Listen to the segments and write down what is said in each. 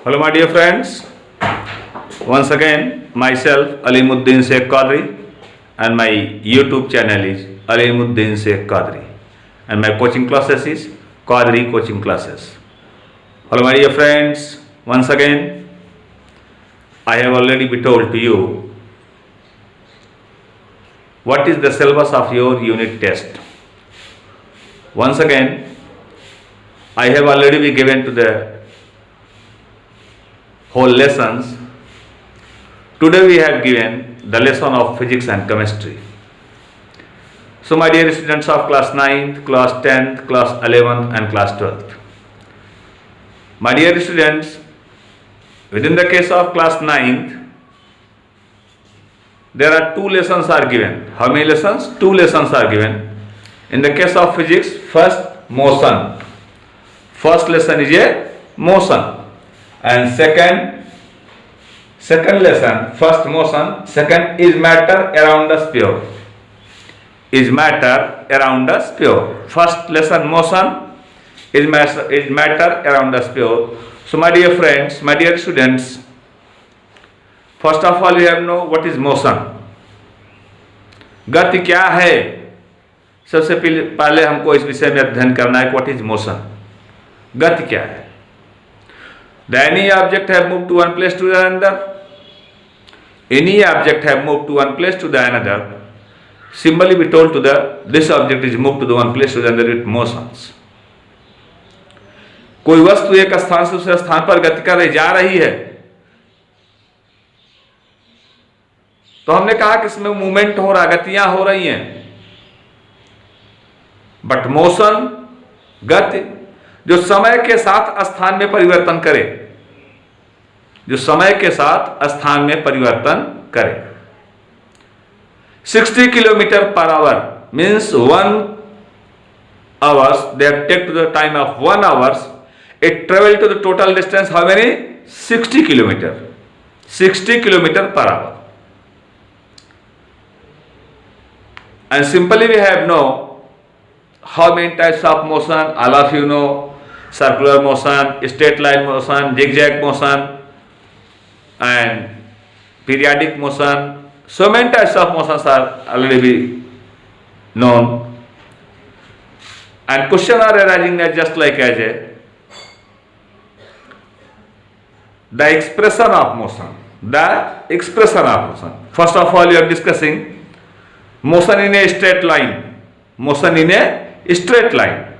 Hello my dear friends, once again myself Alimuddin Sheikh Qadri and my YouTube channel is Alimuddin Sheikh Qadri and my coaching classes is Qadri Coaching Classes. Hello my dear friends, once again I have already been told to you what is the syllabus of your unit test. Once again I have already been given to the whole lessons. Today we have given the lesson of physics and chemistry. So my dear students of class 9th, class 10th, class 11th and class 12th. My dear students, within the case of class 9th, there are two lessons are given. How many lessons? Two lessons are given. In the case of physics, first motion. First lesson is a motion. And second lesson, first motion, second is matter around the sphere. Is matter around the sphere. First lesson motion is matter around the sphere. So my dear friends, my dear students, first of all you have to know what is motion. गति क्या है? सबसे पहले हमको इस विषय में अध्ययन करना है. What is motion? गति क्या है? Any object have moved to one place to the another. Any object have moved to one place to the another. Simply be told to this object is moved to the one place to the another with motions. कोई वस्तु एक स्थान से दूसरे स्थान पर गति कर जा रही है तो हमने कहा कि इसमें मूवमेंट हो रहा, गतियां हो रही हैं. बट मोशन, गति जो समय के साथ स्थान में परिवर्तन करे, जो समय के साथ स्थान में परिवर्तन करे. 60 kilometre per hour means 1 hours they have taken to the time of 1 hours. It travel to the total distance how many? 60 kilometer. 60 kilometer per hour. And simply we have know how many types of motion. All of you know circular motion, straight line motion, zigzag motion and periodic motion. So many types of motions are already be known. And question are arising just like as the expression of motion. The expression of motion. First of all you are discussing motion in a straight line. Motion in a straight line.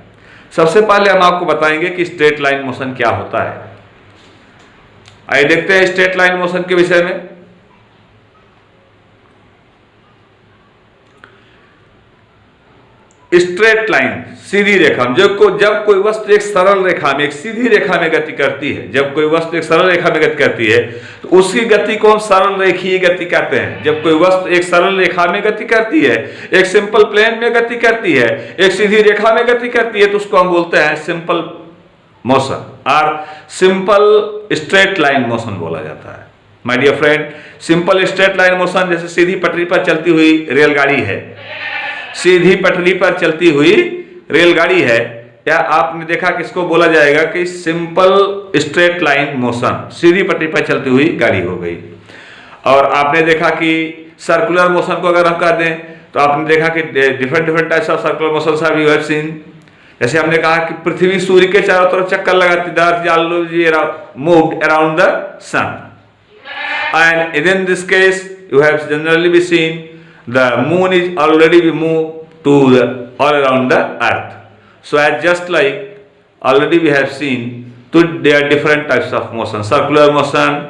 सबसे पहले हम आपको बताएंगे कि straight line motion क्या होता है. आइए देखते हैं स्ट्रेट लाइन मोशन के विषय में. स्ट्रेट लाइन, सीधी रेखा. जब कोई वस्तु एक सरल रेखा में, एक सीधी रेखा में गति करती है, जब कोई वस्तु एक सरल रेखा में गति करती है तो उसकी गति को हम सरल रेखीय गति कहते हैं. जब कोई वस्तु एक सरल रेखा में गति करती है, एक सिंपल प्लेन में गति करती है, एक सीधी रेखा में गति करती है तो उसको हम बोलते हैं सिंपल मोशन और सिंपल स्ट्रेट लाइन मोशन बोला जाता है. My dear friend, simple straight line motion जैसे सीधी पटरी पर चलती हुई रेलगाड़ी है, सीधी पटरी पर चलती हुई रेलगाड़ी है, या आपने देखा कि इसको बोला जाएगा कि सिंपल स्ट्रेट लाइन मोशन, सीधी पटरी पर चलती हुई गाड़ी हो गई. और आपने देखा कि सर्कुलर मोशन को अगर हम कर दें तो आपने देखा कि different types of circular motions have you have seen. जैसे हमने कहा कि पृथ्वी सूर्य के चारों तरफ चक्कर लगाती, the earth always moved around the sun. And in this case you have generally be seen the moon is already be moved to all around the earth. So as just like already we have seen, there are different types of motion: circular motion,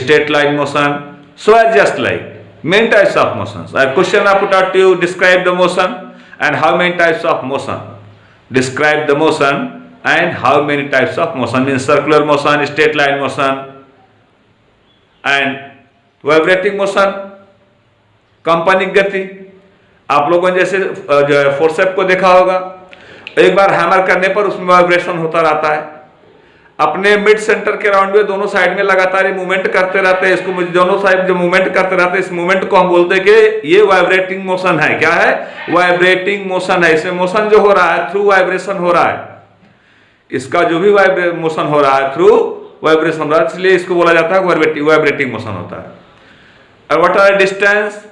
straight line motion. So as just like many types of motions. A question I put out to you: describe the motion and how many types of motion. Describe the motion and how many types of motion. Means circular motion, straight line motion, and vibrating motion, कंपनिक गति. आप लोगों ने जैसे forceps को देखा होगा, एक बार हैमर करने पर उसमें वाइब्रेशन होता रहता है. अपने मिड सेंटर के राउंड में दोनों साइड में लगातार मूवमेंट करते रहते हैं. इसको दोनों साइड जो मूवमेंट करते रहते हैं, इस मूवमेंट को हम बोलते हैं कि ये वाइब्रेटिंग मोशन है. क्या है? वाइब्रेटिंग मोशन है. इसमें मोशन जो हो रहा है थ्रू वाइब्रेशन हो रहा है. इसका जो भी मोशन हो रहा है थ्रू वाइब्रेशन हो रहा है, इसलिए इसको बोला जाता है वाइब्रेटिंग मोशन होता है। और what are distance?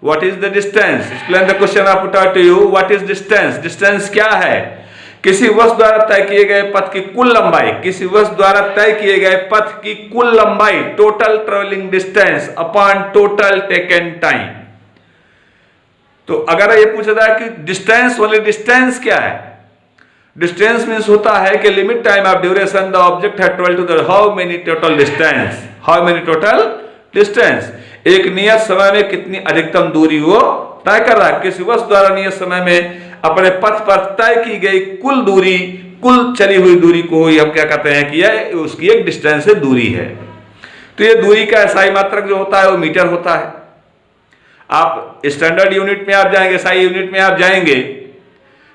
What is the distance? Explain the question I put out to you. What is distance? Distance क्या है? किसी वस्तु द्वारा तय किए गए पथ की कुल लंबाई, किसी वस्तु द्वारा तय किए गए पथ की कुल लंबाई, total travelling distance upon total taken time. तो अगर ये पूछा जाए कि डिस्टेंस, ओनली डिस्टेंस क्या है? डिस्टेंस मीन्स होता है कि limit time of duration the object had travelled to the how many total distance, how many total distance, एक नियत समय में कितनी अधिकतम दूरी वो तय कर रहा है। किसी वस्तु द्वारा नियत समय में अपने पथ पर तय की गई कुल दूरी, कुल चली हुई दूरी को ही हम क्या कहते हैं कि यह उसकी एक डिस्टेंस है, दूरी है। तो ये दूरी का एसआई मात्रक जो होता है वो मीटर होता है। आप स्टैंडर्ड यूनिट में आप जाएंगे, एसआई यूनिट में आप जाएंगे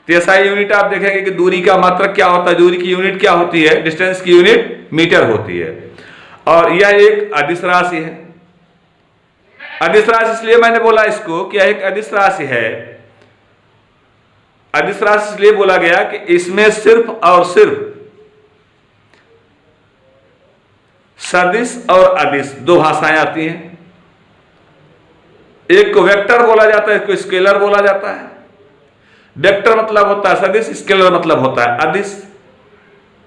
तो एसआई यूनिट आप देखेंगे कि दूरी का मात्रक क्या होता है, दूरी की यूनिट क्या होती है, डिस्टेंस की यूनिट मीटर होती है। और यह एक अदिश राशि है। अदिश राशि इसलिए मैंने बोला इसको कि यह एक अदिश राशि है। अदिश राशि इसलिए बोला गया कि इसमें सिर्फ और सिर्फ सदिश और अदिश दो भाषाएं आती हैं। एक को वेक्टर बोला जाता है, एक को स्केलर बोला जाता है। वेक्टर मतलब होता है सदिश, स्केलर मतलब होता है अदिश।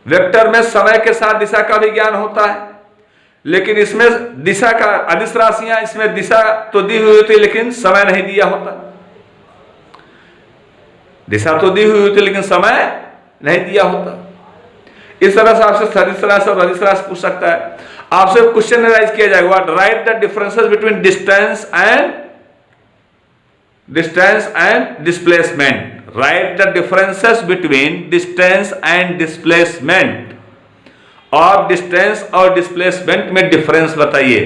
वेक्टर में समय के साथ दिशा का भी ज्ञान होता है, लेकिन इसमें दिशा का, अदिश राशियां इसमें दिशा तो दी हुई होती है लेकिन समय नहीं दिया होता। दिशा तो दी हुई होती लेकिन समय नहीं दिया होता। इस तरह से आपसे सदिश राशि और अदिश राशि पूछ सकता है। आपसे क्वेश्चन राइज किया जाएगा, what right the differences between distance and displacement. Right the differences between distance and displacement. और डिस्टेंस और डिस्प्लेसमेंट में डिफरेंस बताइए।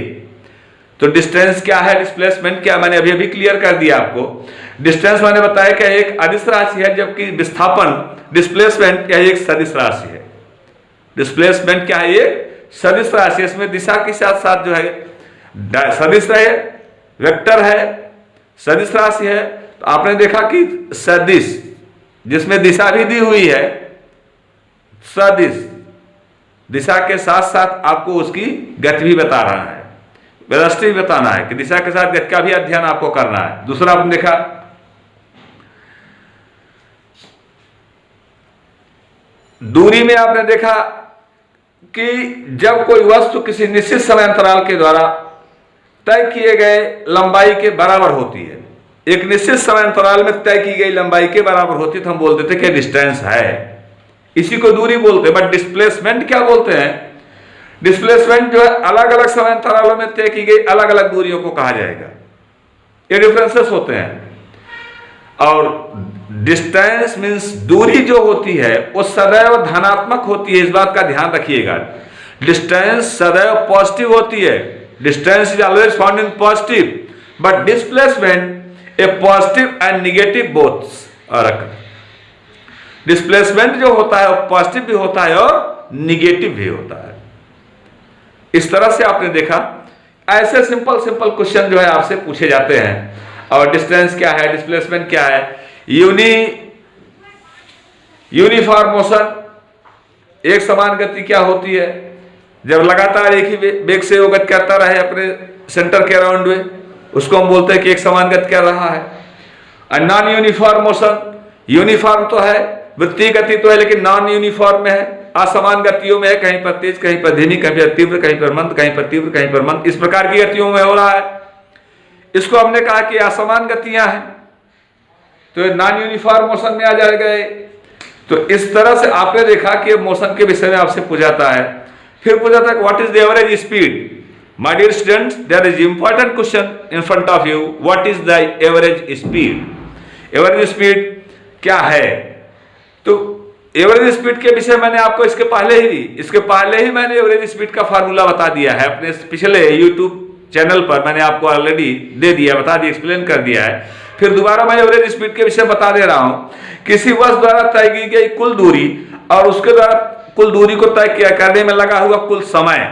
तो डिस्टेंस क्या है, डिस्प्लेसमेंट क्या, मैंने अभी अभी क्लियर कर दिया आपको। डिस्टेंस मैंने बताया कि एक अदिश राशि है, जबकि विस्थापन, डिस्प्लेसमेंट क्या है, एक सदिश राशि है। डिस्प्लेसमेंट क्या है, ये सदिश राशि है। इसमें दिशा के साथ साथ जो है सदिश है, वेक्टर है, सदिश राशि है। तो आपने देखा कि सदिश जिसमें दिशा भी दी हुई है, सदिश दिशा के साथ साथ आपको उसकी गति भी बता रहा है, वेलोसिटी भी बताना है कि दिशा के साथ गति का भी अध्ययन आपको करना है। दूसरा आपने देखा दूरी में, आपने देखा कि जब कोई वस्तु किसी निश्चित समय अंतराल के द्वारा तय किए गए लंबाई के बराबर होती है, एक निश्चित समय अंतराल में तय की गई लंबाई के बराबर होती है, तो हम बोलते थे कि डिस्टेंस है, इसी को दूरी बोलते हैं। बट डिस्प्लेसमेंट क्या बोलते हैं? डिस्प्लेसमेंट जो है अलग अलग समय अंतरालों में तय की गई अलग अलग दूरियों को कहा जाएगा। ये डिफरेंसेस होते हैं। और डिस्टेंस मींस दूरी जो होती है वो सदैव धनात्मक होती है, इस बात का ध्यान रखिएगा। डिस्टेंस सदैव पॉजिटिव होती है। Distance is always found in positive, but displacement a positive and negative both are occur. Displacement जो होता है वो पॉजिटिव भी होता है और निगेटिव भी होता है। इस तरह से आपने देखा, ऐसे सिंपल सिंपल क्वेश्चन जो है आपसे पूछे जाते हैं। और डिस्टेंस क्या है, डिस्प्लेसमेंट क्या है, यूनिफॉर्म मोशन, एक समान गति क्या होती है, जब लगातार एक ही वेग से वो गति करता रहे अपने सेंटर के अराउंड में, उसको हम बोलते हैं कि एक समान गति कर रहा है। और नॉन यूनिफॉर्म मोशन, यूनिफॉर्म तो है, वृत्तीय गति तो है, लेकिन नॉन यूनिफॉर्म में है, असमान गतियों में है, कहीं पर तेज, कहीं पर धीमी, कहीं पर तीव्र, कहीं पर मंद, कहीं पर तीव्र, कहीं पर मंद, इस प्रकार की गतियों में हो रहा है। इसको हमने कहा कि असमान गतियां हैं, तो नॉन यूनिफॉर्म मोशन में आ जाएगा। तो इस तरह से आपने देखा कि मोशन के विषय में आपसे पूछाता है। फिर पूछाता है what is the average speed. My dear students, there is important question in front of you, what is the average speed. Average speed क्या है? तो एवरेज स्पीड के विषय मैंने आपको इसके पहले ही मैंने एवरेज स्पीड का फार्मूला बता दिया है अपने पिछले यूट्यूब चैनल पर, मैंने आपको ऑलरेडी दे दिया, बता दिया, एक्सप्लेन कर दिया है। फिर दोबारा मैं एवरेज स्पीड के विषय बता दे रहा हूं। किसी वस्तु द्वारा तय की गई कुल दूरी और उसके द्वारा कुल दूरी को तय करने में लगा हुआ कुल समय,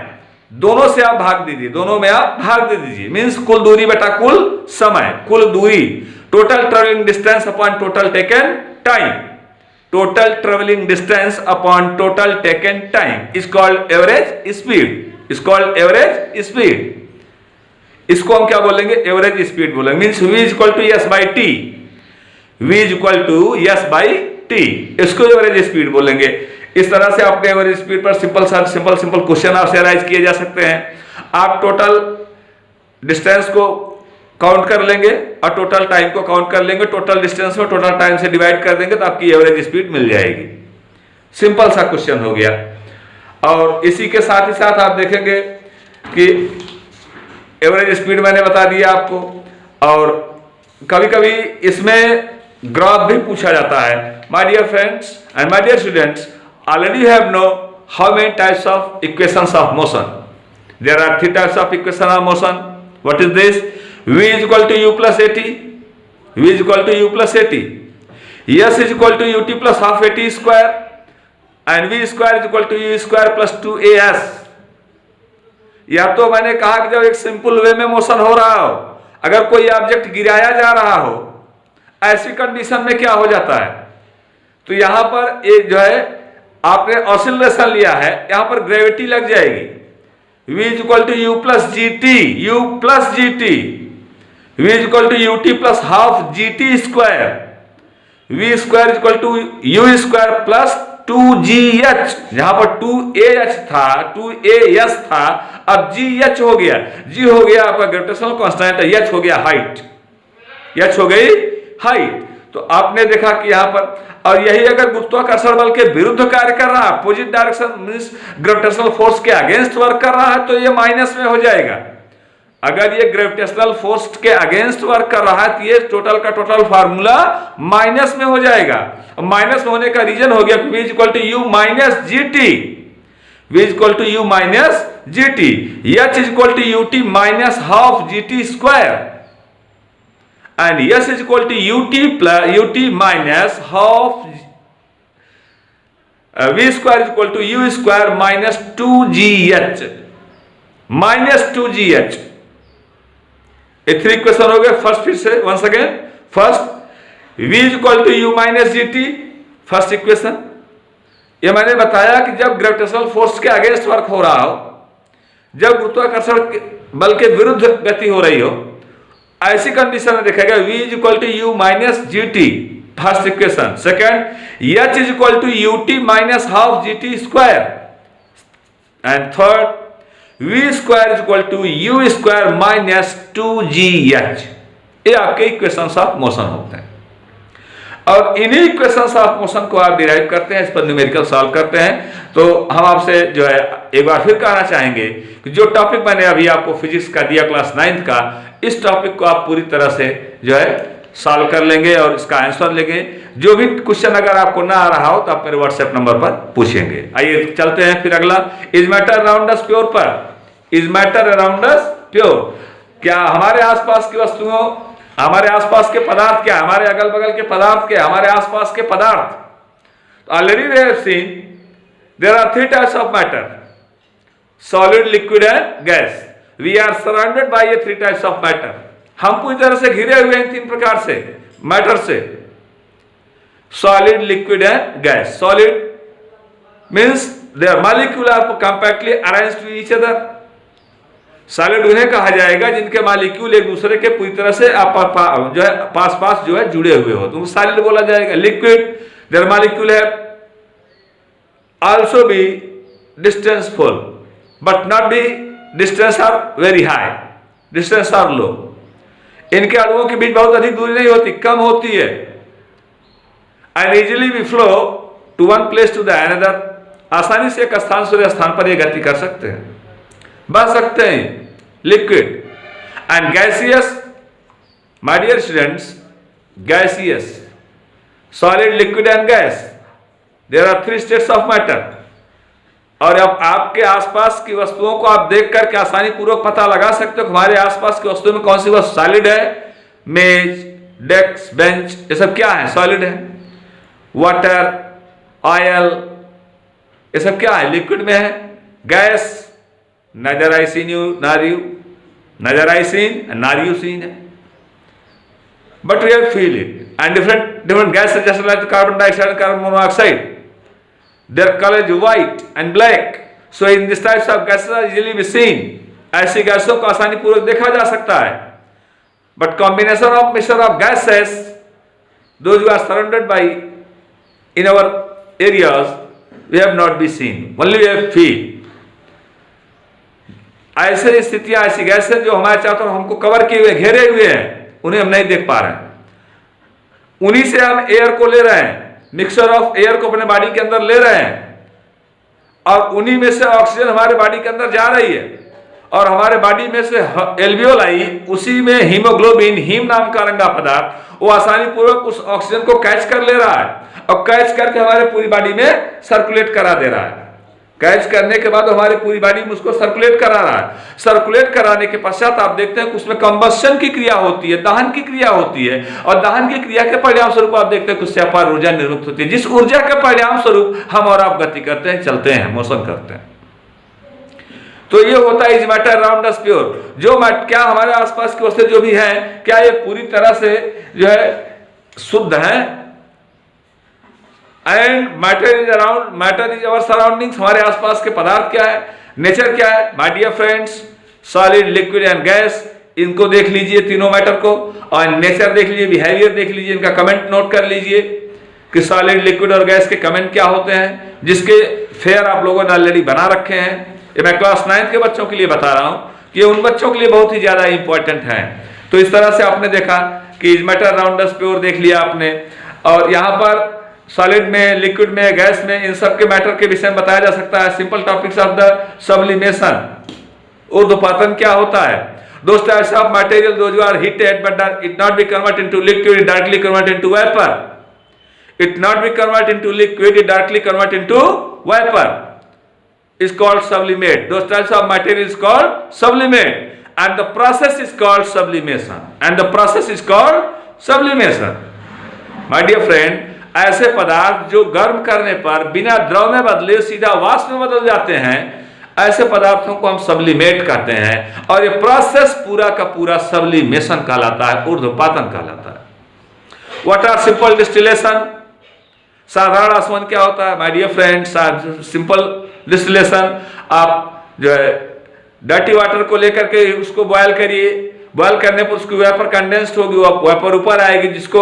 दोनों से आप भाग दीजिए, दोनों में आप भाग दे दीजिए। मीन्स कुल दूरी बटा कुल समय, कुल दूरी, total travelling distance upon total taken time. total traveling distance upon total taken time is called average speed. is called average speed. इसको हम क्या बोलेंगे? एवरेज स्पीड बोलेंगे. Means v is equal to S by T. v is equal to S by T. इसको average speed बोलेंगे. इस तरह से अपने एवरेज स्पीड पर सिंपल क्वेश्चन आपसे अराइज किए जा सकते हैं. आप टोटल डिस्टेंस को काउंट कर लेंगे और टोटल टाइम को काउंट कर लेंगे. टोटल डिस्टेंस को टोटल टाइम से डिवाइड कर देंगे तो आपकी एवरेज स्पीड मिल जाएगी. सिंपल सा क्वेश्चन हो गया. और इसी के साथ ही साथ आप देखेंगे कि एवरेज स्पीड मैंने बता दिया आपको. और कभी कभी इसमें ग्राफ भी पूछा जाता है. My dear friends and my dear students, already you have know how many types of equations of motion. There are 3 types of equation of motion. What is this? v is equal to u plus at. v is equal to u plus at. s is equal to ut plus half at square and v square is equal to u square plus 2as. या तो मैंने कहा कि जब एक simple way में motion हो रहा हो, अगर कोई ऑब्जेक्ट गिराया जा रहा हो, ऐसी कंडीशन में क्या हो जाता है? तो यहां पर एक जो है आपने ऑसिलेशन लिया है, यहां पर ग्रेविटी लग जाएगी. v is equal to u plus gt. u plus gt. v is equal to ut plus half gt square. v square is equal to u square plus 2gh. जहां पर 2ah था, 2as था, अब gh हो गया. g हो गया आपका ग्रेविटेशनल कांस्टेंट, h हो गया हाइट. h हो गई हाइट. तो आपने देखा कि यहां पर, और यही अगर गुरुत्वाकर्षण बल के विरुद्ध कार्य कर रहा है, opposite direction means gravitational force के अगेंस्ट वर्क कर रहा है, तो ये माइनस में हो जाएगा. अगर ये ग्रेविटेशनल फोर्स के अगेंस्ट वर्क कर रहा है तो ये टोटल का टोटल फार्मूला माइनस में हो जाएगा. माइनस में होने का रीजन हो गया v equal to u minus G T. v equal to u minus G T. h equal to ut minus half G T square and s is equal to ut minus half v square is equal to u square minus 2gh. Minus 2gh. ये 3 equation हो गए. First फिर से once again. First v is equal to u minus G T. First equation. ये मैंने बताया कि जब ग्रेविटेशनल फोर्स के अगेंस्ट वर्क हो रहा हो, जब गुरुत्वाकर्षण बल के विरुद्ध गति हो रही हो, ऐसी कंडीशन में देखेगा v is equal to u minus G T. First equation. Second h is equal to ut minus half G T square and third v square is equal to u square minus 2gh. ये आपके equations of motion होते हैं. और इन्हीं equations of motion को आप derive करते हैं, इस पर न्यूमेरिकल सॉल्व करते हैं. तो हम आपसे जो है एक बार फिर कहना चाहेंगे कि जो टॉपिक मैंने अभी आपको फिजिक्स का दिया क्लास 9th का, इस टॉपिक को आप पूरी तरह से जो है सॉल्व कर लेंगे और इसका आंसर लेंगे. जो भी क्वेश्चन अगर आपको ना आ रहा हो तो आप मेरे व्हाट्सएप नंबर पर पूछेंगे. आइए चलते हैं फिर अगला. Is matter around us pure पर. Is matter around us pure. क्या हमारे आसपास की वस्तुओं, हमारे आसपास के पदार्थ क्या, हमारे अगल बगल के पदार्थ क्या, हमारे आसपास के पदार्थ. Already we have seen there are 3 types of matter: solid, liquid and gas. We are surrounded by ये 3 टाइप्स ऑफ मैटर. हम पूरी तरह से घिरे हुए हैं 3 प्रकार से मैटर से: solid, liquid and gas. Solid means their molecule are compactly arranged to each other. Solid उन्हें कहा जाएगा जिनके मॉलिक्यूल एक दूसरे के पूरी तरह से जो है पास जो है जुड़े हुए हो, तो सॉलिड बोला जाएगा. लिक्विड देयर मॉलिक्यूल है also be distanceful but not be distance are very high, distance are low. इनके अणुओं के बीच बहुत अधिक दूरी नहीं होती, कम होती है. And easily we flow to one place to the another. आसानी से एक स्थान से स्थान पर ये गति कर सकते हैं, बढ़ सकते हैं. Liquid and gaseous. My dear students, gaseous, solid, liquid and gas, there are 3 states of matter. और अब आपके आसपास की वस्तुओं को आप देख करके आसानी पूर्वक पता लगा सकते हो कि हमारे आसपास की वस्तुओं में कौन सी वस्तु सॉलिड है. मेज, डेस्क, बेंच, ये सब क्या है? सॉलिड है. वाटर, ऑयल, ये सब क्या है? लिक्विड में है. Gas, neither I seen you nor you, neither I seen nor you seen है, but we have feel it. and different gases just like carbon dioxide and carbon monoxide. Their color is white and black. So in this types of gases are easily be seen. ऐसी गैसों को आसानी पूर्वक देखा जा सकता है. But combination of mixture of gases, those who are surrounded by in our areas, we have not been seen. Only we have feel. ऐसे स्थितियां, ऐसी गैसें जो हमारे चारों तरफ हमको कवर किए हुए, घेरे हुए हैं, उन्हें हम नहीं देख पा रहे हैं. उन्हीं से हम एयर को ले रहे हैं, मिक्सचर ऑफ एयर को अपने बॉडी के अंदर ले रहे हैं, और उन्हीं में से ऑक्सीजन हमारे बॉडी के अंदर जा रही है, और हमारे बॉडी में से एल्वियोलाई, उसी में हीमोग्लोबिन, हीम नाम का रंगा पदार्थ, वो आसानी पूर्वक उस ऑक्सीजन को कैच कर ले रहा है, और कैच करके हमारे पूरी बॉडी में सर्कुलेट करा दे रहा है. कैच करने के बाद हमारी पूरी बॉडी में उसको सर्कुलेट करा रहा है. सर्कुलेट कराने के पश्चात आप देखते हैं कि उसमें कंबस्शन की क्रिया होती है, दहन की क्रिया होती है, और दहन की क्रिया के परिणाम स्वरूप आप देखते हैं कि उससे अपार ऊर्जा निर्मित होती है, जिस ऊर्जा के परिणाम स्वरूप हम और आप गति करते हैं, चलते हैं, मोशन करते हैं. तो ये होता है is matter around us pure. जो क्या हमारे आसपास की वस्तु जो भी है, क्या ये पूरी तरह से जो है शुद्ध है? And matter is around, matter is our surroundings. हमारे आसपास के पदार्थ क्या है, नेचर क्या है? My dear friends, solid, liquid and gas, इनको देख लीजिए तीनों मैटर को, और नेचर देख लीजिए, बिहेवियर देख लीजिए, इनका कमेंट नोट कर लीजिए कि सॉलिड, लिक्विड और गैस के कमेंट क्या होते हैं, जिसके फेयर आप लोगों ने ऑलरेडी बना रखे हैं. ये मैं क्लास 9 के बच्चों के लिए बता रहा हूं कि ये उन बच्चों के लिए बहुत ही ज्यादा इंपॉर्टेंट है. तो इस तरह से आपने देखा कि is matter around us pure देख लिया आपने, और यहां पर सॉलिड में, लिक्विड में, गैस में, इन सब के मैटर के विषय में बताया जा सकता है. Simple topics of the sublimation, ऊर्ध्वपातन क्या होता है? दोस्त types of material those are heated but it not be convert into liquid, it directly convert into vapour. It not be convert into liquid, it directly convert into vapour, is called sublimate. Those types of material is called sublimate, and the process is called sublimation. And the process is called sublimation. My dear friend, ऐसे पदार्थ जो गर्म करने पर बिना द्रव में बदले सीधा वाष्प में बदल जाते हैं, ऐसे पदार्थों को हम सब्लिमेट कहते हैं, और ये प्रोसेस पूरा का पूरा सब्लिमेशन कहलाता है, ऊर्ध्वपातन कहलाता है. What are simple distillation? साधारण आसवन क्या होता है? My dear friends, simple distillation, आप जो है डर्टी वाटर को लेकर के उसको बॉयल करिए, बॉयल करने पर उसकी वेपर कंडेंस्ड होगी, वो वेपर ऊपर आएगी, जिसको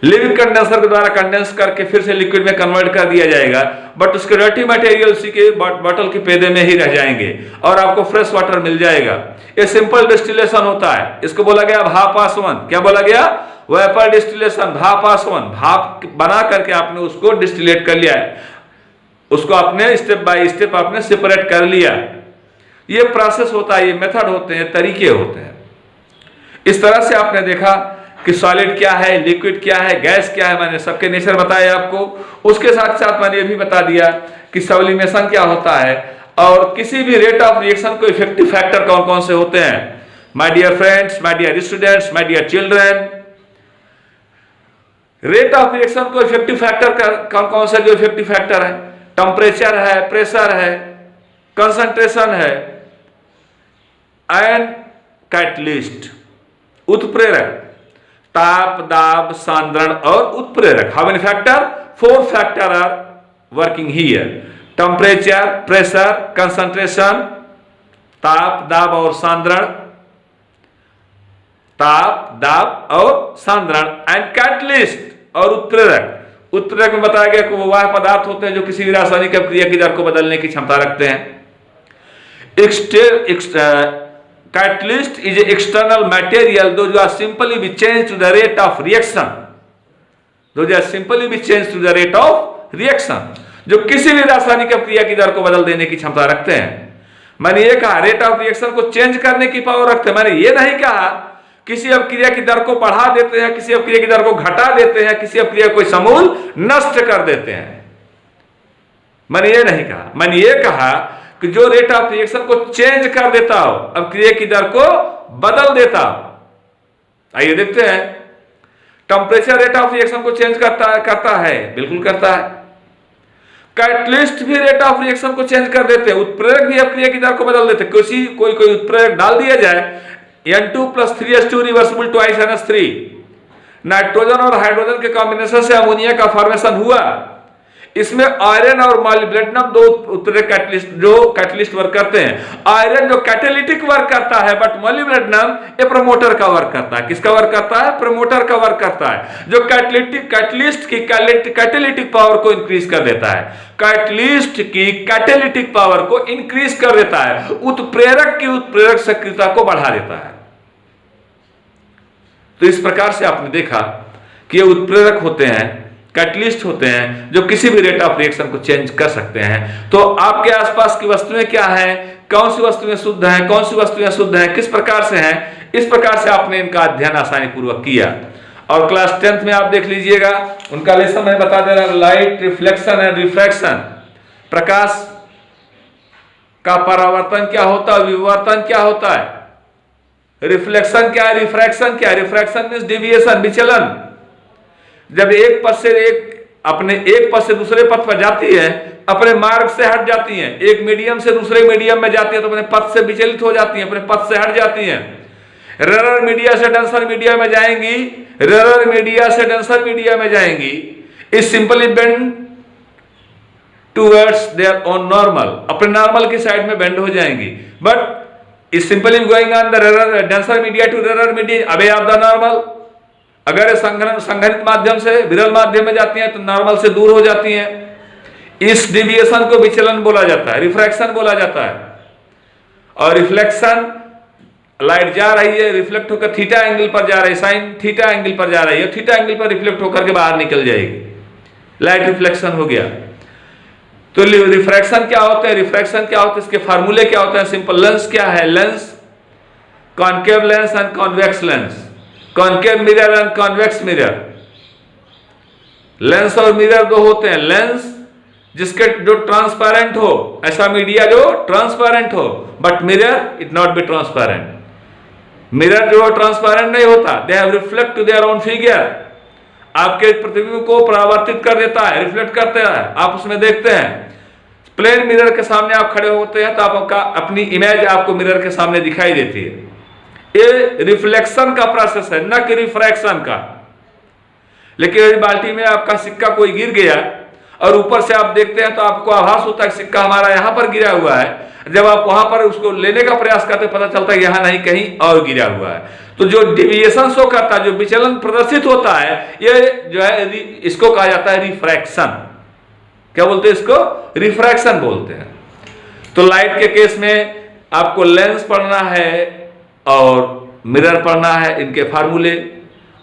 लिविंग कंडेंसर के द्वारा कंडेंस करके फिर से लिक्विड में कन्वर्ट कर दिया जाएगा. बट उसके डर्टी मटेरियल उसी के बॉटल के पेदे में ही रह जाएंगे, और आपको फ्रेश वाटर मिल जाएगा. ये सिंपल डिस्टिलेशन होता है. इसको बोला गया भाप आसवन. क्या बोला गया? वेपर डिस्टिलेशन, भाप आसवन. भाप बना करके आपने उसको डिस्टिलेट कर लिया है, उसको आपने स्टेप बाय स्टेप आपने सेपरेट कर लिया. ये प्रोसेस होता है, ये मेथड होते हैं, तरीके होते हैं. इस तरह से आपने देखा कि सॉलिड क्या है, लिक्विड क्या है, गैस क्या है, मैंने सबके नेचर बताया आपको. उसके साथ साथ मैंने ये भी बता दिया कि सब्लिमेशन क्या होता है, और किसी भी रेट ऑफ रिएक्शन को इफेक्टिव फैक्टर कौन कौन से होते हैं. My dear friends, my dear students, my dear children, rate of reaction को इफेक्टिव फैक्टर कौन कौन से जो इफेक्टिव फैक्टर है? टेम्परेचर है, प्रेशर है, कंसंट्रेशन है, एंड कैटलिस्ट, उत्प्रेरक. ताप, दाब, सांद्रण और उत्प्रेरक. How many factor? 4 factor are working here. Temperature, pressure, concentration, ताप, दाब और सांद्रण, ताप, दाब और सांद्रण, एंड कैटलिस्ट और उत्प्रेरक. उत्प्रेरक में बताया गया कि वो वह पदार्थ होते हैं जो किसी भी रासायनिक क्रिया की दर को बदलने की क्षमता रखते हैं. Catalyst is an external material those are simply be changed to the rate of reaction. Those are simply be changed to the rate of reaction. जो किसी भी रासायनिक क्रिया की दर को बदल देने की क्षमता रखते हैं. मैंने ये कहा रेट ऑफ रिएक्शन को चेंज करने की पावर रखते हैं. मैंने ये नहीं कहा किसी अपक्रिया की दर को बढ़ा देते हैं, किसी अपक्रिया की दर को घटा देते हैं, किसी अपक्रिया को समूल नष्ट कर देते हैं. मैंने ये नहीं कहा. मैंने ये कहा कि जो रेट ऑफ रिएक्शन को चेंज कर देता हो, अपक्रिया की दर को बदल देता हो. आइए देखते हैं. टेम्परेचर रेट ऑफ रिएक्शन को चेंज करता है, बिल्कुल करता है. कैटलिस्ट भी रेट ऑफ रिएक्शन को चेंज कर देते हैं. उत्प्रेरक भी अपक्रिया की दर को बदल देते हैं. कोई उत्प्रेरक डाल दिया जाए, N2 + 3S2 reversible twice NH3. Nitrogen और हाइड्रोजन के कॉम्बिनेशन से अमोनिया का फॉर्मेशन हुआ। इसमें आयरन और मॉलिब्डेनम दो उत्प्रेरक कैटलिस्ट जो कैटलिस्ट वर्क करते हैं। आयरन जो कैटेलिटिक वर्क करता है, बट मॉलिब्डेनम ये प्रमोटर का वर्क करता है। किसका वर्क करता है? प्रमोटर का वर्क करता है, जो कैटलिस्ट की कैटेलिटिक पावर को इंक्रीज कर देता है। कैटलिस्ट की कैटेलिटिक पावर को इंक्रीज कर देता है, उत्प्रेरक की उत्प्रेरक सक्रियता को बढ़ा देता है। तो इस प्रकार से आपने देखा कि ये उत्प्रेरक होते हैं, कैटलिस्ट होते हैं, जो किसी भी रेट ऑफ रिएक्शन को चेंज कर सकते हैं। तो आपके आसपास की वस्तुएं क्या है, कौन सी वस्तुएं शुद्ध हैं, कौन सी वस्तुएं अशुद्ध हैं, किस प्रकार से हैं, इस प्रकार से आपने इनका अध्ययन आसानी पूर्वक किया। और क्लास 10th में आप देख लीजिएगा, उनका लेसन मैं बता दे रहा, लाइट रिफ्लेक्शन एंड रिफ्रैक्शन। प्रकाश का परावर्तन क्या होता है, विवर्तन क्या होता है, रिफ्लेक्शन क्या है, रिफ्रैक्शन क्या है। रिफ्रैक्शन मींस डेविएशन, विचलन। जब एक पथ से अपने एक पथ से दूसरे पथ पर जाती है, अपने मार्ग से हट जाती हैं, एक मीडियम से दूसरे मीडियम में जाती है तो अपने पथ से विचलित हो जाती हैं, अपने पथ से हट जाती हैं। रेयर मीडिया से डेंसर मीडिया में जाएंगी, रेयर मीडिया से डेंसर मीडिया में जाएंगी, is simply bend towards their own normal, अपने नॉर्मल की साइड में बेंड हो जाएंगी। But is simply going on the rare denser media to rare media away of the normal. अगर संघनित माध्यम से विरल माध्यम में जाती हैं तो नॉर्मल से दूर हो जाती हैं। इस डिविएशन को विचलन बोला जाता है, रिफ्रैक्शन बोला जाता है। और रिफ्लेक्शन, लाइट जा रही है, रिफ्लेक्ट होकर थीटा एंगल पर जा रही है, साइन थीटा एंगल पर जा रही है, थीटा एंगल पर रिफ्लेक्ट होकर के बाहर निकल जाएगी, लाइट रिफ्लेक्शन हो गया। तो रिफ्रैक्शन क्या होता है, रिफ्रैक्शन क्या होता है, इसके फार्मूले क्या होते हैं, सिंपल। लेंस क्या है, lens, concave lens and convex lens, concave mirror and convex mirror. Lens और मिरर दो होते हैं। लेंस जिसके जो ट्रांसपेरेंट हो, ऐसा मीडिया जो ट्रांसपेरेंट हो, but mirror it not be transparent. Mirror जो ट्रांसपेरेंट नहीं होता, they have reflect to their own figure, आपके प्रतिबिंब को परावर्तित कर देता है, रिफ्लेक्ट करता है, आप उसमें देखते हैं। प्लेन मिरर के सामने आप खड़े होते हैं तो आपका अपनी इमेज आपको मिरर के सामने दिखाई देती है। ये रिफ्लेक्शन का प्रोसेस है, न कि रिफ्रैक्शन का। लेकिन यदि बाल्टी में आपका सिक्का कोई गिर गया और ऊपर से आप देखते हैं तो आपको आभास होता है सिक्का हमारा यहां पर गिरा हुआ है। जब आप वहां पर उसको लेने का प्रयास करते पता चलता है यहां नहीं, कहीं और गिरा हुआ है। तो जो डिविएशन शो करता है, जो विचलन प्रदर्शित होता है, ये जो है इसको कहा जाता है रिफ्रैक्शन। क्या बोलते हैं इसको? रिफ्रैक्शन बोलते हैं। तो लाइट के केस में आपको लेंस पढ़ना है और मिरर पढ़ना है। इनके फार्मूले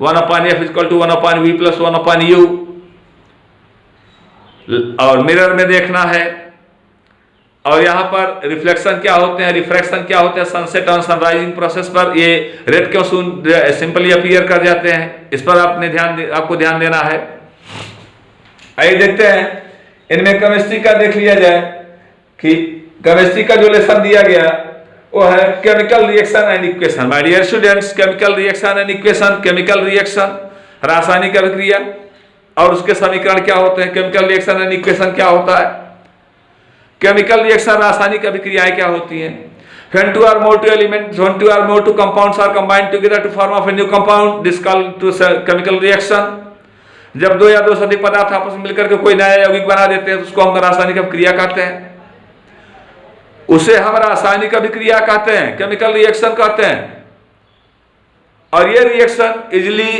1/f = 1/v + 1/u, और मिरर में देखना है। और यहां पर रिफ्लेक्शन क्या होते हैं, रिफ्रैक्शन क्या होते हैं, सनसेट और सनराइजिंग प्रोसेस पर ये रेड क्यों सिंपली अपीयर कर जाते हैं, इस पर आपको ध्यान देना है। आइए देखते हैं इनमें केमिस्ट्री का देख लिया जाए कि केमिस्ट्री का जो लेसन दिया गया वो है chemical reaction and equation. My dear students, chemical reaction and equation, chemical reaction रासायनिक अभिक्रिया और उसके समीकरण क्या होते हैं। केमिकल रिएक्शन एंड इक्वेशन क्या होता है, केमिकल रिएक्शन रासायनिक अभिक्रियाएं क्या होती हैं। When two or more two elements, when two or more two compounds are combined together to form of a new compound, this called to chemical reaction। जब दो या दो से अधिक पदार्थ आपस में मिलकर के कोई नया यौगिक बना देते हैं तो उसको हम रासायनिक अभिक्रिया कहते हैं, उसे हम रासायनिक अभिक्रिया कहते हैं, केमिकल रिएक्शन कहते हैं। और ये रिएक्शन इजीली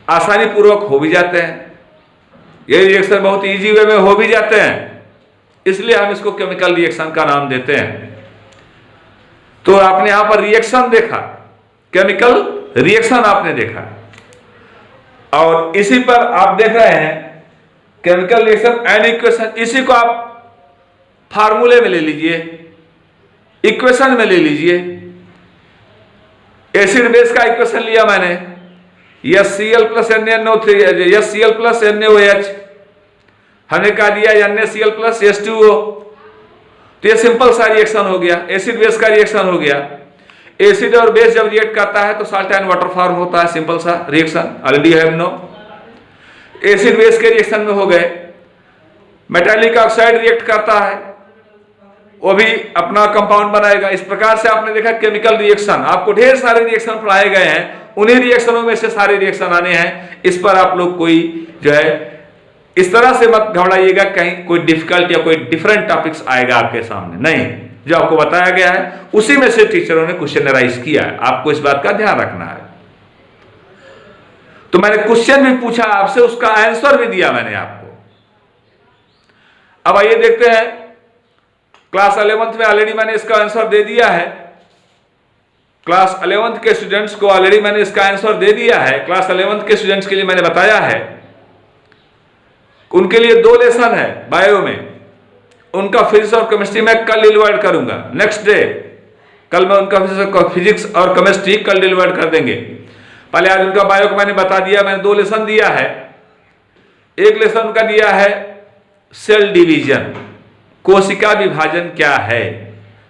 आसानी पूर्वक हो भी जाते हैं, ये रिएक्शन बहुत इजी वे में हो भी जाते हैं, इसलिए हम इसको केमिकल रिएक्शन का नाम देते हैं। तो आपने यहां पर रिएक्शन देखा, केमिकल रिएक्शन आपने देखा, और इसी पर आप देख रहे हैं केमिकल रिएक्शन एंड इक्वेशन। इसी को आप फार्मूले में ले लीजिए, इक्वेशन में ले लीजिए। एसिड बेस का इक्वेशन लिया मैंने, HCl + NaNO3, HCl + NaOH, हमने कहा दिया NaCl + H2O। तो ये सिंपल सा रिएक्शन हो गया, एसिड बेस का रिएक्शन हो गया। एसिड और बेस जब रिएक्ट करता है तो साल्ट एंड वाटर फॉर्म होता है, सिंपल सा रिएक्शन, ऑलरेडी है नो। एसिड बेस के रिएक्शन में हो गए। मेटालिक ऑक्साइड रिएक्ट करता है, वो भी अपना कंपाउंड बनाएगा। इस प्रकार से आपने देखा केमिकल रिएक्शन, आपको ढेर सारे रिएक्शन पढ़ाए गए हैं, उन्हीं रिएक्शनों में से सारे रिएक्शन आने हैं। इस पर आप लोग कोई जो है इस तरह से मत घबराइएगा कहीं कोई डिफिकल्ट या कोई डिफरेंट टॉपिक्स आएगा आपके सामने, नहीं, जो आपको बताया गया है उसी में से टीचरों ने क्वेश्चनराइज किया है, आपको इस बात का ध्यान रखना है। तो मैंने क्वेश्चन भी पूछा आपसे, उसका आंसर भी दिया मैंने आपको। अब आइए देखते हैं, क्लास 11th में ऑलरेडी मैंने इसका आंसर दे दिया है। क्लास 11th के स्टूडेंट्स को ऑलरेडी मैंने इसका आंसर दे दिया है। क्लास 11th के स्टूडेंट्स के लिए मैंने बताया है, उनके लिए 2 लेसन है बायो में, उनका फिजिक्स और केमिस्ट्री में कल डिलीवर्ड करूंगा, नेक्स्ट डे कल मैं उनका फिजिक्स और केमिस्ट्री कल डिलीवर्ड कर देंगे। पहले आज उनका बायो को मैंने बता दिया, मैंने 2 लेसन दिया है। एक लेसन उनका दिया है सेल डिवीजन, कोशिका विभाजन क्या है,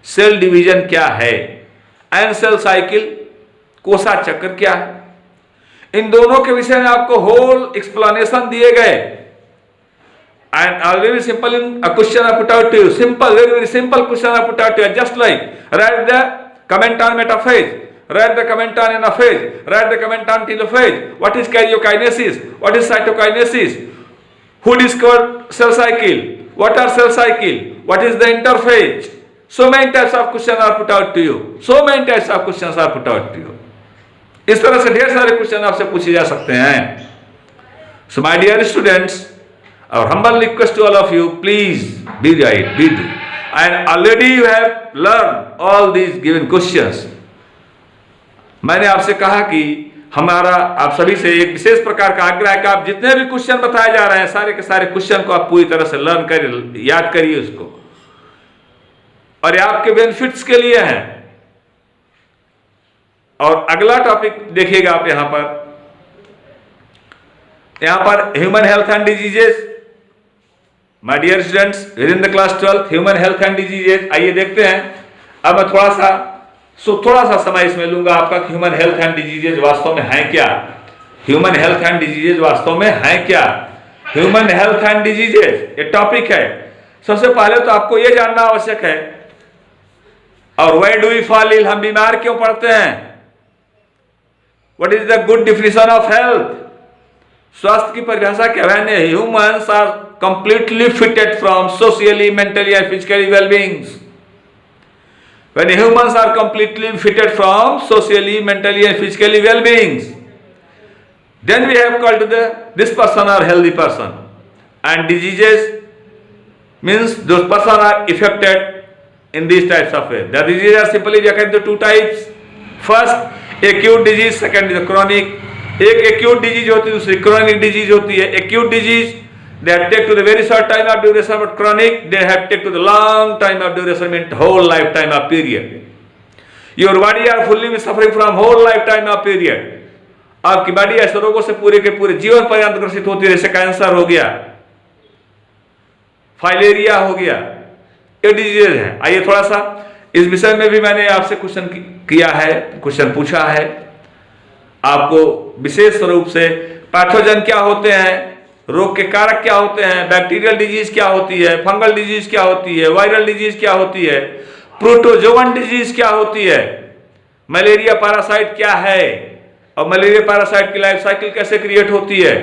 सेल डिवीजन क्या है, एंड सेल साइकिल, कोशा चक्र क्या है। इन दोनों के विषय में आपको होल एक्सप्लेनेशन दिए गए। And very simple in a question I put out to you. Simple, very simple question I put out to you. Just like write the comment on metaphase, write the comment on anaphase, write the comment on telophase. What is karyokinesis? What is cytokinesis? Who discovered cell cycle? What are cell cycle? What is the interphase? So many types of questions are put out to you. So many types of questions are put out to you. इस तरह से ढेर सारे question आपसे पूछे जा सकते हैं। So my dear students, our humble request to all of you, please be right, be do. And already you have learned all these given questions. मैंने आपसे कहा कि हमारा आप सभी से एक विशेष प्रकार का आग्रह है कि आप जितने भी क्वेश्चन बताए जा रहे हैं सारे के सारे क्वेश्चन को आप पूरी तरह से लर्न करिए, याद करिए उसको, और ये आपके बेनिफिट्स के लिए है। और अगला टॉपिक देखिएगा आप यहां पर human health and diseases. My dear students, within the class 12 human health and diseases. आइए देखते हैं। अब मैं थोड़ा सा समय इसमें लूंगा आपका, ह्यूमन हेल्थ एंड डिजीजेज वास्तव में है क्या, ह्यूमन हेल्थ एंड डिजीजेज वास्तव में है क्या। ह्यूमन हेल्थ एंड डिजीजेज ये टॉपिक है। सबसे पहले तो आपको यह जानना आवश्यक है, और why do we fall ill, हम बीमार क्यों पड़ते हैं। What is the good definition of health, स्वास्थ्य की परिभाषा क्या है। Humans are completely fitted from socially, mentally and physically wellbeings. When humans are completely fitted from socially, mentally and physically well-beings, then we have called this person are healthy person. And diseases means those person are affected in these types of ways. The diseases are simply divided into 2 types. First acute disease, second is chronic. एक acute disease होती है, दूसरी chronic disease होती है। acute disease they have take to the very short time of duration, but chronic they have take to the long time of duration, mean whole lifetime of period. Your body are fully suffering from whole lifetime of period. आपकी body ऐसे रोगों से पूरे के पूरे जीवन पर्यंत ग्रसित होती है, जैसे कैंसर हो गया, फाइलेरिया हो गया, ये डिजीज है। आइए थोड़ा सा इस विषय में भी मैंने आपसे क्वेश्चन किया है, क्वेश्चन पूछा है आपको विशेष रूप से। पैथोजन क्या होते हैं, रोग के कारक क्या होते हैं, बैक्टीरियल डिजीज क्या होती है, फंगल डिजीज क्या होती है, वायरल डिजीज क्या होती है, प्रोटोजोवन डिजीज क्या होती है, मलेरिया पैरासाइट क्या है, और मलेरिया पैरासाइट की लाइफ साइकिल कैसे क्रिएट होती है।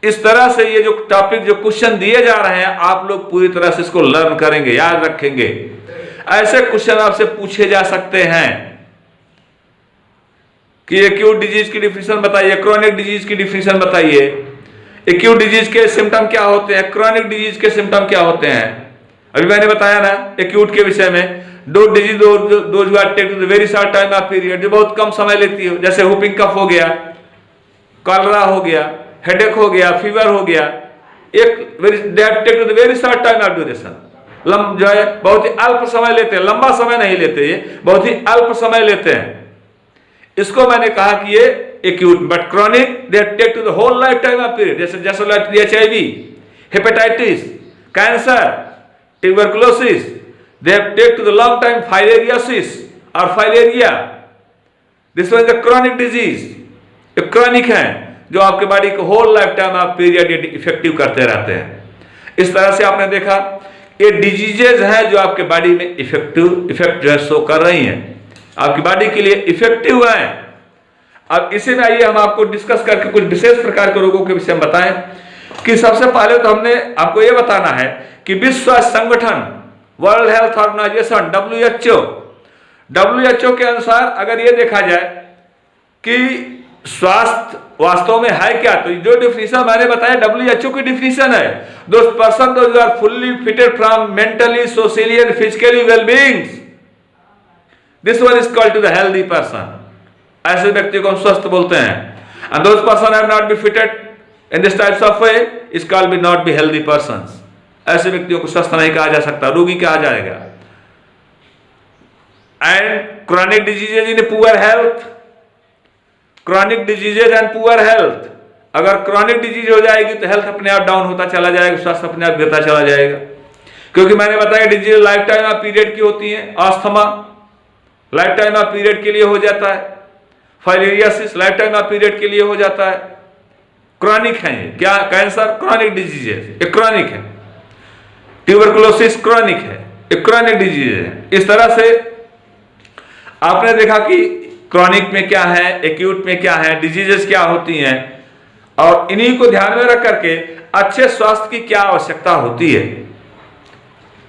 इस तरह से ये जो टॉपिक जो क्वेश्चन दिए जा रहे हैं आप लोग पूरी तरह से इसको लर्न करेंगे, याद रखेंगे। ऐसे क्वेश्चन आपसे पूछे जा सकते हैं कि एक्यूट डिजीज की डिफिनेशन बताइए, क्रोनिक डिजीज की डिफिनेशन बताइए, एक्यूट डिजीज के सिम्टम क्या होते हैं, क्रोनिक डिजीज के सिम्टम क्या होते हैं। अभी मैंने बताया ना एक्यूट के विषय में, दो disease those are take to the very short time of period, जो बहुत कम समय लेती है, जैसे हुपिंग कफ हो गया, कॉलरा हो गया, हेडेक हो गया, फीवर हो गया, एक they have take to the very short time of duration, जो है बहुत ही अल्प समय लेते हैं, लंबा समय नहीं लेते, ये बहुत ही अल्प समय लेते हैं। इसको मैंने कहा कि ये acute, but chronic they take to the whole life time of period, जैसे HIV, hepatitis, cancer, tuberculosis, they have take to the long time, filariasis और filaria, this was the chronic disease. ये क्रोनिक है जो आपके body को whole life time of period effective करते रहते हैं। इस तरह से आपने देखा ये डिजीजेज हैं जो आपके बॉडी में इफेक्ट जो है शो कर रही हैं, आपकी बॉडी के लिए इफेक्टिव हैं। अब इसी में आइए हम आपको डिस्कस करके कुछ विशेष प्रकार के रोगों के विषय में बताएं कि सबसे पहले तो हमने आपको यह बताना है कि विश्व स्वास्थ्य संगठन, वर्ल्ड हेल्थ ऑर्गेनाइजेशन, WHO के अनुसार अगर ये देखा जाए कि स्वास्थ्य वास्तव में है क्या, तो जो डिफिनीशन मैंने बताया WHO की डिफिनीशन है, दोस्त person those are fully fitted from mentally, socially and physically well beings, this one is called to the healthy person. ऐसे व्यक्ति को हम स्वस्थ बोलते हैं। And those person have not be fitted in this types of way is called be not be healthy persons. ऐसे व्यक्तियों को स्वस्थ नहीं कहा जा सकता, रोगी कहा जाएगा। And chronic diseases in poor health, chronic diseases and poor health, अगर क्रॉनिक डिजीज हो जाएगी तो हेल्थ अपने आप डाउन होता चला जाएगा, स्वास्थ्य अपने आप गिरता चला जाएगा। क्योंकि मैंने बताया disease life time of period की होती है। Asthma life time of period के लिए हो जाता है, filariasis life time of period के लिए हो जाता है। क्रॉनिक है ये, क्या कैंसर क्रॉनिक डिजीज है, ये क्रॉनिक है। ट्यूबरकुलोसिस क्रॉनिक है, ये क्रॉनिक डिजीज है। इस तरह से आपने देखा कि क्रॉनिक में क्या है, एक्यूट में क्या है, डिजीजेस क्या होती हैं, और इन्हीं को ध्यान में रख करके अच्छे स्वास्थ्य की क्या आवश्यकता होती है।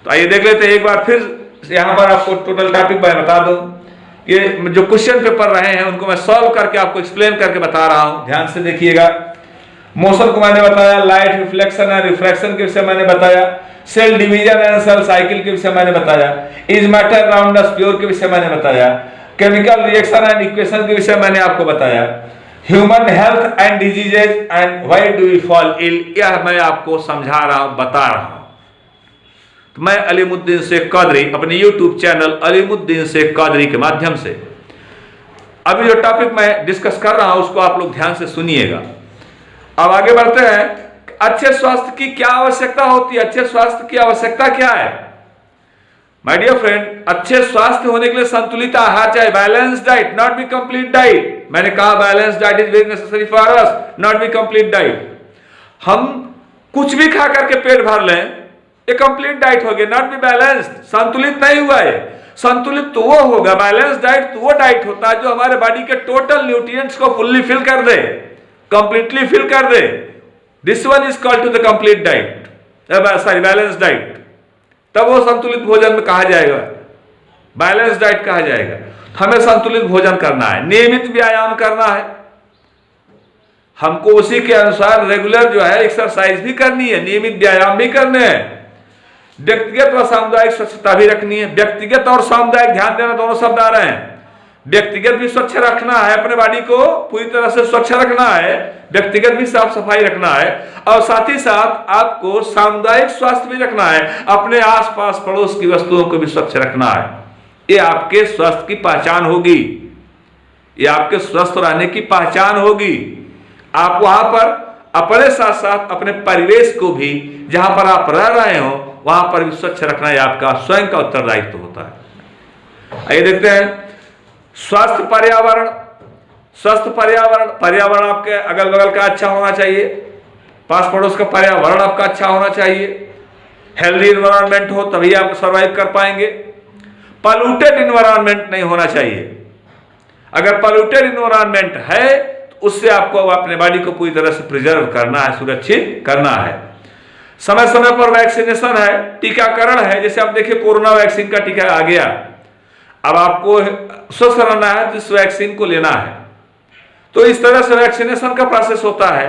तो आइए देख लेते हैं एक बार फिर। यहां पर आपको टोटल टॉपिक मैं बता दूं, ये जो क्वेश्चन पेपर रहे हैं उनको मैं सॉल्व करके आपको एक्सप्लेन करके बता रहा हूं, ध्यान से देखिएगा। मोशन को मैंने बताया, लाइट रिफ्लेक्शन एंड रिफ्रैक्शन के विषय मैंने बताया, cell division and cell cycle के विषय मैंने बताया, is matter around us pure के विषय मैंने बताया, केमिकल रिएक्शन एंड इक्वेशन के विषय मैंने आपको बताया, human health and diseases and why do we fall ill, यह मैं आपको समझा रहा हूं, बता रहा हूं। तो मैं अलीमुद्दीन शेख कादरी अपने YouTube चैनल अलीमुद्दीन शेख कादरी के माध्यम से अभी जो टॉपिक मैं डिस्कस कर रहा हूं उसको आप लोग ध्यान से सुनिएगा। अब आगे बढ़ते हैं। अच्छे स्वास्थ्य की क्या आवश्यकता होती है, अच्छे स्वास्थ्य की आवश्यकता क्या है? माय डियर फ्रेंड, अच्छे स्वास्थ्य होने के लिए संतुलित आहार चाहिए, balance diet, not be complete diet. मैंने कहा balance diet is very necessary for us, not be complete diet. हम कुछ भी खा करके पेट भर लें, ये कंप्लीट डाइट हो गया, नॉट बी बैलेंस्ड, संतुलित नहीं हुआ है। संतुलित तो वो होगा, बैलेंस डाइट तो वो डाइट होता है जो हमारे बॉडी के टोटल न्यूट्रिएंट्स को फुल्ली फिल कर दे, कंप्लीटली फिल कर दे। This one is called to the complete diet, sorry balance diet. तब वो संतुलित भोजन में कहा जाएगा, बैलेंस डाइट कहा जाएगा। हमें संतुलित भोजन करना है, नियमित व्यायाम करना है, हमको उसी के अनुसार रेगुलर जो है एक्सरसाइज भी करनी है, नियमित व्यायाम भी करने हैं। व्यक्तिगत और सामुदायिक स्वच्छता भी रखनी है। व्यक्तिगत और सामुदायिक, ध्यान देना, दोनों शब्द आ रहे हैं। व्यक्तिगत भी स्वच्छ रखना है, अपने बॉडी को पूरी तरह से स्वच्छ रखना है, व्यक्तिगत भी साफ सफाई रखना है, और साथ ही साथ आपको सामुदायिक स्वास्थ्य भी रखना है, अपने आसपास पड़ोस की वस्तुओं को भी स्वच्छ रखना है। ये आपके स्वास्थ्य की पहचान होगी, ये आपके स्वस्थ रहने की पहचान होगी। आप वहां पर अपने साथ साथ अपने परिवेश को भी, जहां पर आप रह रहे हो वहां पर भी स्वच्छ रखना ही आपका स्वयं का उत्तरदायित्व होता है। आइए देखते हैं स्वास्थ्य पर्यावरण। स्वस्थ पर्यावरण, पर्यावरण आपके अगल बगल का अच्छा होना चाहिए, पास पड़ोस का पर्यावरण आपका अच्छा होना चाहिए। हेल्दी इन्वायरमेंट हो तभी आप सर्वाइव कर पाएंगे। पॉल्यूटेड इन्वायरमेंट नहीं होना चाहिए। अगर पॉल्यूटेड इन्वायरमेंट है तो उससे आपको अपने बॉडी को पूरी तरह से प्रिजर्व करना है, सुरक्षित करना है। समय समय पर वैक्सीनेशन है, टीकाकरण है। जैसे आप देखिए कोरोना वैक्सीन का टीका आ गया, अब आपको स्वस्थ रहना है तो इस वैक्सीन को लेना है। तो इस तरह से वैक्सीनेशन का प्रोसेस होता है।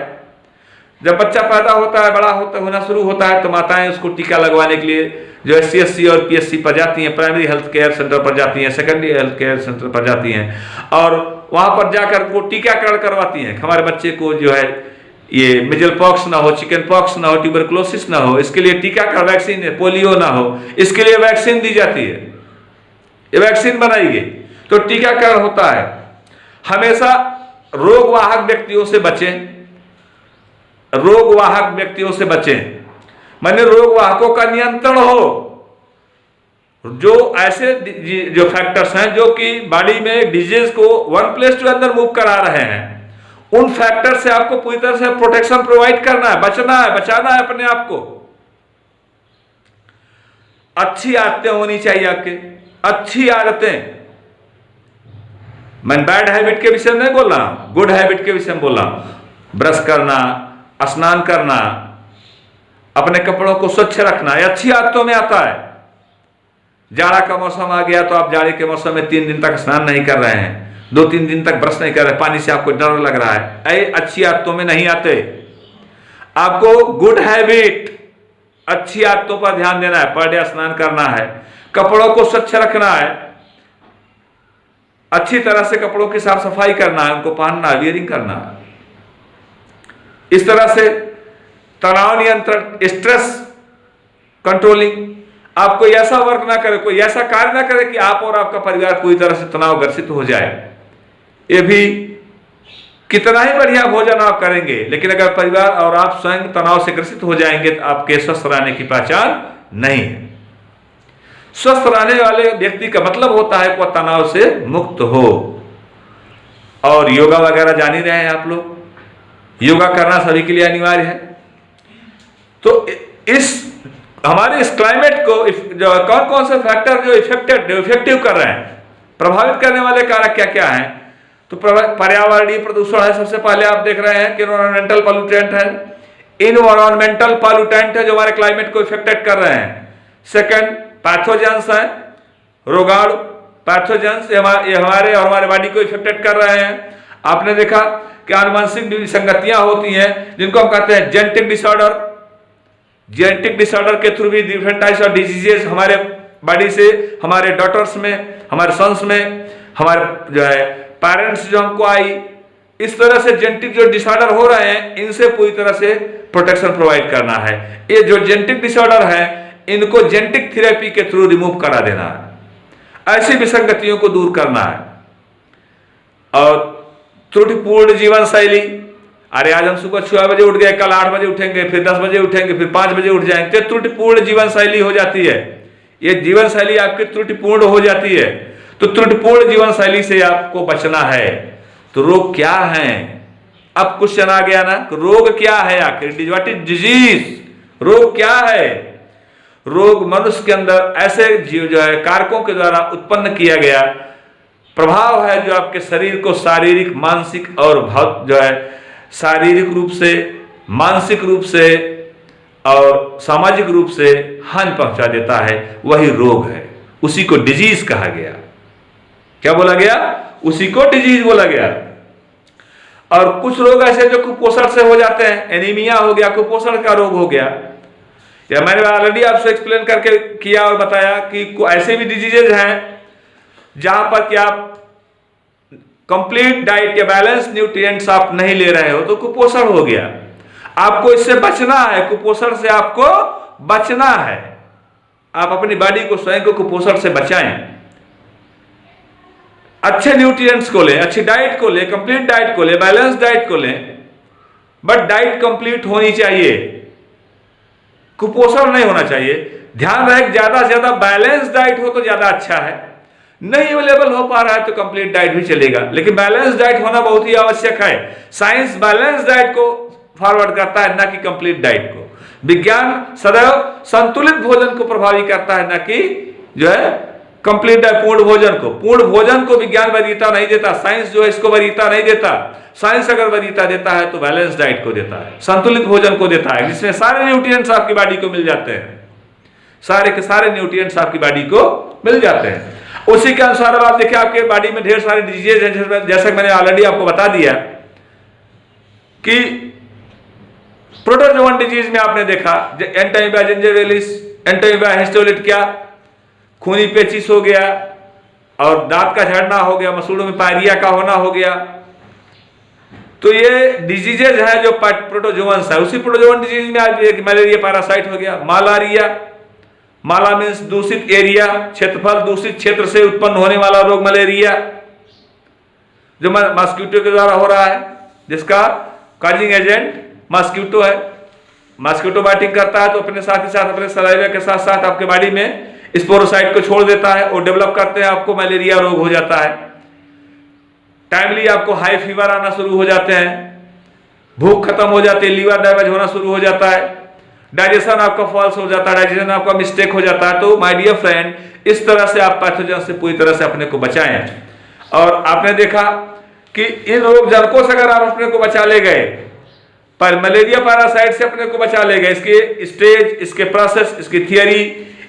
जब बच्चा पैदा होता है, बड़ा होना शुरू होता है, तो माताएं उसको टीका लगवाने के लिए जो SCSC और PSC पर जाती हैं, प्राइमरी हेल्थ केयर सेंटर पर जाती हैं, सेकेंडरी हेल्थ केयर सेंटर पर जाती हैं, और वहां पर जाकर वो टीकाकरण करवाती हैं। हमारे बच्चे को जो है ये मिजल पॉक्स ना हो, चिकन पॉक्स ना हो, ट्यूबरकुलोसिस ना हो, इसके लिए टीका का वैक्सीन है, पोलियो ना हो, इसके लिए वैक्सीन दी जाती है, ये वैक्सीन बनाई गई। तो टीकाकरण होता है। हमेशा रोगवाहक व्यक्तियों से बचें, रोगवाहक व्यक्तियों से बचें, माने रोगवाहकों का नियंत्रण हो। जो ऐसे जो फैक्टर्स हैं जो कि बॉडी में डिजीज को वन प्लेस टू अंदर मूव करा रहे हैं, उन फैक्टर से आपको पूरी तरह से प्रोटेक्शन प्रोवाइड करना है, बचना है, बचाना है अपने आप को। अच्छी आदतें होनी चाहिए आपके, अच्छी आदतें। मैं बैड हैबिट के विषय में नहीं बोल रहा हूं, गुड हैबिट के विषय में बोल रहा हूं। ब्रश करना, स्नान करना, अपने कपड़ों को स्वच्छ रखना, ये अच्छी आदतों में आता है। जाड़ा का मौसम आ गया तो आप जाड़े के मौसम में 3 दिन तक स्नान नहीं कर रहे हैं, 2-3 दिन तक ब्रश नहीं कर रहे, पानी से आपको डर लग रहा है, ये अच्छी आदतों में नहीं आते। आपको गुड हैबिट, अच्छी आदतों पर ध्यान देना है। पर डे स्नान करना है, कपड़ों को स्वच्छ रखना है, अच्छी तरह से कपड़ों की साफ सफाई करना है, उनको पहनना, वियरिंग करना है। इस तरह से तनाव नियंत्रण, स्ट्रेस कंट्रोलिंग, आप कोई ऐसा वर्क ना करे, कोई ऐसा कार्य ना करे कि आप और आपका परिवार पूरी तरह से तनावग्रसित हो जाए। ये भी कितना ही बढ़िया भोजन आप करेंगे, लेकिन अगर परिवार और आप स्वयं तनाव से ग्रसित हो जाएंगे तो आपके स्वस्थ रहने की पहचान नहीं है। स्वस्थ रहने वाले व्यक्ति का मतलब होता है कि वह तनाव से मुक्त हो। और योगा वगैरह जान ही रहे हैं आप लोग, योगा करना सभी के लिए अनिवार्य है। तो इस हमारे इस क्लाइमेट को जो कौन कौन से फैक्टर जो इफेक्टिव कर रहे हैं, प्रभावित करने वाले कारक क्या क्या हैं? तो पर्यावरणीय प्रदूषण है, सबसे पहले आप देख रहे हैं कि इन्वायरमेंटल पॉल्यूटेंट है, इन्वायरमेंटल पॉल्यूटेंट है जो हमारे क्लाइमेट को इफेक्टेड कर रहे हैं। सेकंड, पैथोजेंस है, रोगाणु, पैथोजेंस, ये हमारे और हमारे बॉडी को इफेक्टेड कर रहे हैं। आपने देखा कि आनुवंशिक विसंगतियां होती हैं जिनको हम कहते हैं जेनेटिक डिसऑर्डर। जेनेटिक डिसऑर्डर के थ्रू भी डिफरेंट टाइप्स ऑफ डिजीजेस हमारे बॉडी से, हमारे डॉटर्स में, हमारे सन्स में, हमारे जो है पेरेंट्स जो हमको आई, इस तरह से जेनेटिक जो डिसऑर्डर हो रहे हैं इनसे पूरी तरह से प्रोटेक्शन प्रोवाइड करना है। ये जो जेनेटिक डिसऑर्डर है इनको जेनेटिक थेरेपी के थ्रू रिमूव करा देना है, ऐसी विसंगतियों को दूर करना है। और त्रुटिपूर्ण जीवन शैली, अरे आज हम सुबह 6 बजे उठ गए, कल 8 बजे उठेंगे, फिर 10 बजे उठेंगे, फिर 5 बजे उठ जाएंगे, तो त्रुटिपूर्ण जीवन शैली हो जाती है। ये जीवन शैली आपकी त्रुटिपूर्ण हो जाती है। तो त्रुटिपूर्ण जीवन शैली से आपको बचना है। तो रोग क्या है? अब क्वेश्चन आ गया ना, रोग क्या है आखिर? What is disease? रोग क्या है? रोग मनुष्य के अंदर ऐसे जीव जो है कारकों के द्वारा उत्पन्न किया गया प्रभाव है जो आपके शरीर को शारीरिक, मानसिक और जो है शारीरिक रूप से, मानसिक रूप से और सामाजिक रूप से हानि पहुंचा देता है, वही रोग है। उसी को डिजीज कहा गया। क्या बोला गया? उसी को डिजीज बोला गया। और कुछ रोग ऐसे जो कुपोषण से हो जाते हैं, एनीमिया हो गया, कुपोषण का रोग हो गया। या मैंने ऑलरेडी आपसे एक्सप्लेन करके किया और बताया कि ऐसे भी डिजीजेज हैं जहां पर कि आप कंप्लीट डाइट या बैलेंस न्यूट्रिएंट्स आप नहीं ले रहे हो तो कुपोषण हो गया। आपको इससे बचना है, कुपोषण से आपको बचना है। आप अपनी बॉडी को, स्वयं को कुपोषण से बचाएं। अच्छे न्यूट्रिएंट्स को लें, अच्छी डाइट को लें, कंप्लीट डाइट को लें, बैलेंस डाइट को लें, बट डाइट कंप्लीट होनी चाहिए, कुपोषण नहीं होना चाहिए। ध्यान रहे ज्यादा से ज्यादा बैलेंस डाइट हो तो ज्यादा अच्छा है। नहीं अवेलेबल हो पा रहा है तो कंप्लीट डाइट भी चलेगा, लेकिन बैलेंस डाइट होना बहुत ही आवश्यक है। साइंस बैलेंस डाइट को फॉरवर्ड करता है, ना कि कंप्लीट डाइट को। विज्ञान सदैव संतुलित भोजन को प्रभावी करता है, ना कि जो है कंप्लीट डाइट, पूर्ण भोजन को। पूर्ण भोजन को विज्ञान वरीयता नहीं देता, साइंस जो है इसको वरीयता नहीं देता। साइंस अगर वरीयता देता है तो बैलेंस डाइट को देता है, संतुलित भोजन को देता है, जिसमें सारे न्यूट्रिएंट्स आपकी बॉडी को मिल जाते हैं। सारे के सारे न्यूट्रिएंट्स आपकी बॉडी को मिल जाते हैं। उसी के अनुसार आप देखिए आपके बॉडी में ढेर सारे डिजीजेज हैं, जैसे मैंने ऑलरेडी आपको बता दिया कि प्रोटोजोवन डिजीज में आपने देखा एंटाइमिया जिंजिविलिस, एंटाइमिया हिस्टोलिट, क्या खूनी पेचिश हो गया और दांत का झड़ना हो गया, मसूड़ों में पायरिया का होना हो गया। तो ये डिजीजेज है जो प्रोटोजोवंस है। उसी प्रोटोजोवन डिजीज में आज मलेरिया पैरासाइट हो गया, मालारिया। माला मीन्स दूषित एरिया, क्षेत्रफल, दूषित क्षेत्र से उत्पन्न होने वाला रोग मलेरिया, जो मॉस्किटो के द्वारा हो रहा है, जिसका कॉजिंग एजेंट मॉस्किटो है। मॉस्किटो बाइटिंग करता है तो अपने साथ ही साथ, अपने सलाइवा के साथ साथ आपके बॉडी में स्पोरोसाइट को छोड़ देता है और डेवलप करते हैं, आपको मलेरिया रोग हो जाता है। टाइमली आपको हाई फीवर आना शुरू हो जाते हैं, भूख खत्म हो जाती है, लीवर डैमेज होना शुरू हो जाता है, डाइजेशन आपका फॉल्स हो जाता है, डाइजेशन आपका मिस्टेक हो जाता है। तो माय डियर फ्रेंड, इस तरह से आप पैथोजन से पूरी तरह से अपने को बचाएं। और आपने देखा कि इन रोग जनकों से अगर आप अपने को बचा ले गए, पर मलेरिया पैरासाइट से अपने को बचा ले गए, इसके स्टेज, इसके प्रोसेस, इसकी थियरी,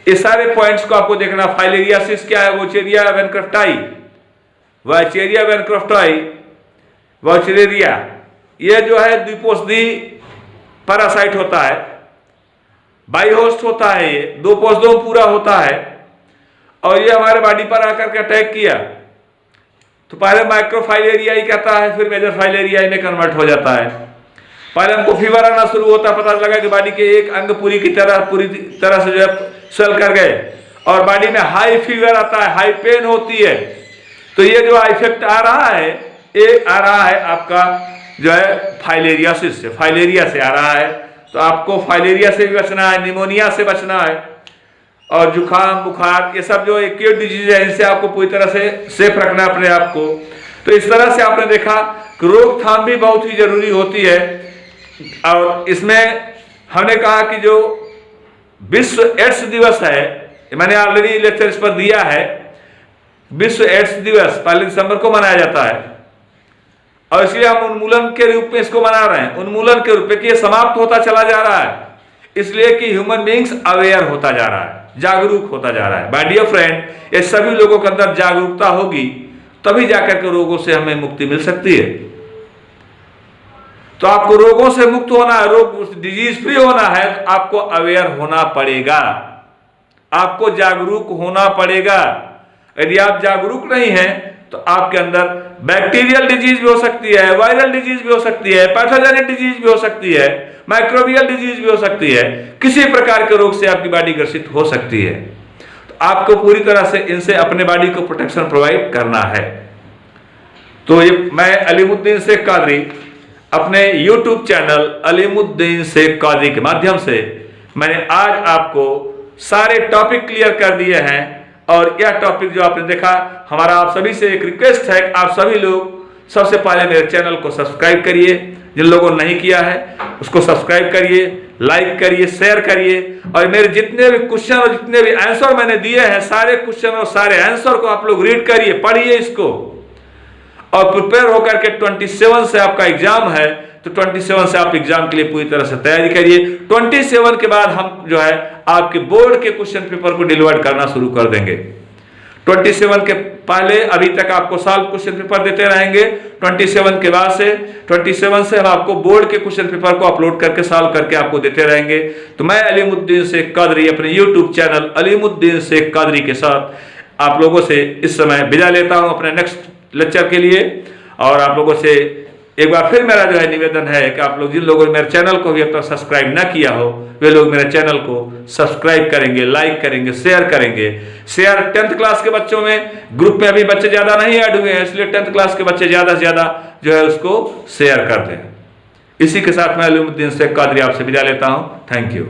इस सारे पॉइंट्स को आपको देखना। फाइलेरियासिस क्या है? वोचेरिया वैनक्रफ्टाई, वाइचेरिया वैनक्रफ्टाई, वाइचेरिया, ये जो है द्विपोषदी पैरासाइट होता है, बाइहोस्ट होता है, ये दो पोषदों में पूरा होता है। और ये हमारे बॉडी पर आकर के अटैक किया तो पहले माइक्रोफाइलेरिया ही कहता है, फिर मेजर फाइलेरिया में कन्वर्ट हो जाता है। पहले हमको फीवर आना शुरू होता है, पता लगा कि बॉडी के एक अंग पूरी तरह से जो है स्वेल कर गए, और बॉडी में हाई फीवर आता है, हाई पेन होती है। तो ये जो इफेक्ट आ रहा है, ये आ रहा है आपका जो है फाइलेरियासिस से, फाइलेरिया से आ रहा है। तो आपको फाइलेरिया से भी बचना है, निमोनिया से बचना है, और जुकाम, बुखार, ये सब जो एक्यूट डिजीज है, इनसे आपको पूरी तरह से सेफ रखना है अपने आप को। तो इस तरह से आपने देखा कि रोकथाम भी बहुत ही जरूरी होती है। और इसमें हमने कहा कि जो विश्व एड्स दिवस है, मैंने ऑलरेडी लेक्चर इस पर दिया है। विश्व एड्स दिवस 1 दिसंबर को मनाया जाता है, और इसलिए हम उन्मूलन के रूप में इसको मना रहे हैं, उन्मूलन के रूप में कि ये समाप्त होता चला जा रहा है, इसलिए कि ह्यूमन बीइंग्स अवेयर होता जा रहा है, जागरूक होता जा रहा है। माय डियर फ्रेंड, ये सभी लोगों के अंदर जागरूकता होगी तभी जाकर के रोगों से हमें मुक्ति मिल सकती है। तो आपको रोगों से मुक्त होना है, रोग डिजीज फ्री होना है, तो आपको अवेयर होना पड़ेगा, आपको जागरूक होना पड़ेगा। यदि आप जागरूक नहीं हैं तो आपके अंदर बैक्टीरियल डिजीज भी हो सकती है, वायरल डिजीज भी हो सकती है, पैथोजेनिक डिजीज भी हो सकती है, माइक्रोबियल डिजीज भी हो सकती है, किसी प्रकार के रोग से आपकी बॉडी ग्रसित हो सकती है। तो आपको पूरी तरह से इनसे अपने बॉडी को प्रोटेक्शन प्रोवाइड करना है। तो ये मैं अलीमुद्दीन शेख कादरी अपने YouTube चैनल अलीमुद्दीन शेख कादरी के माध्यम से मैंने आज आपको सारे टॉपिक क्लियर कर दिए हैं। और यह टॉपिक जो आपने देखा, हमारा आप सभी से एक रिक्वेस्ट है कि आप सभी लोग सबसे पहले मेरे चैनल को सब्सक्राइब करिए, जिन लोगों ने नहीं किया है उसको सब्सक्राइब करिए, लाइक करिए, शेयर करिए। और मेरे जितने भी क्वेश्चन और जितने भी आंसर मैंने दिए हैं, सारे क्वेश्चन और सारे आंसर को आप लोग रीड करिए, पढ़िए इसको, और प्रिपेयर होकर के 27 से आपका एग्जाम है, तो 27 से आप एग्जाम के लिए पूरी तरह से तैयारी करिए। 27 के बाद हम जो है आपके बोर्ड के क्वेश्चन पेपर को डिलीवर करना शुरू कर देंगे। 27 के पहले अभी तक आपको सॉल्व क्वेश्चन पेपर देते रहेंगे। 27 के बाद से 27 से हम आपको बोर्ड के क्वेश्चन पेपर को अपलोड करके सॉल्व करके आपको देते रहेंगे। तो मैं अलीमुद्दीन शेख कादरी अपने YouTube चैनल अलीमुद्दीन शेख कादरी के साथ आप लोगों से इस समय विदा लेता हूं अपने नेक्स्ट लेक्चर के लिए। और आप लोगों से एक बार फिर मेरा जो है निवेदन है कि आप लोग जिन लोगों ने मेरे चैनल को भी अब तक सब्सक्राइब ना किया हो, वे लोग मेरे चैनल को सब्सक्राइब करेंगे, लाइक करेंगे, शेयर करेंगे। शेयर 10th क्लास के बच्चों में, ग्रुप में अभी बच्चे ज्यादा नहीं ऐड हुए हैं, इसलिए 10th क्लास के बच्चे ज्यादा से ज्यादा जो है उसको शेयर कर दें। इसी के साथ मैं अलीमुद्दीन शेख कादरी आपसे विदा लेता हूं। Thank you.